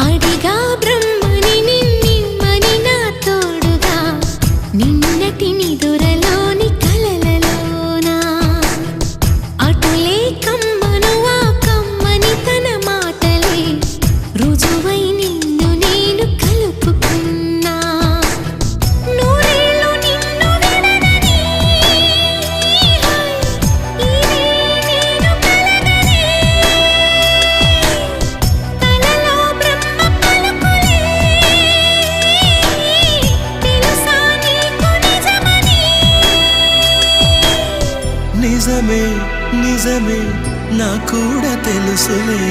అడిగా బ్రహ్మని నిన్నిమ్మని నా తోడుగా నిన్నటి నిదురలోని కలలలోనా అటులే కమ్మను ఆ కమ్మని తన మాటలే రుజువై నిన్ను నేను కలుపుకున్నా నూరేళ్ళు నిన్ను విడనని ఇదే నేను కలగనే తలలో బ్రహ్మ పలుకులే తెలుసా నీకు నిజమని నిజమే నిజమే నా కూడా తెలుసులే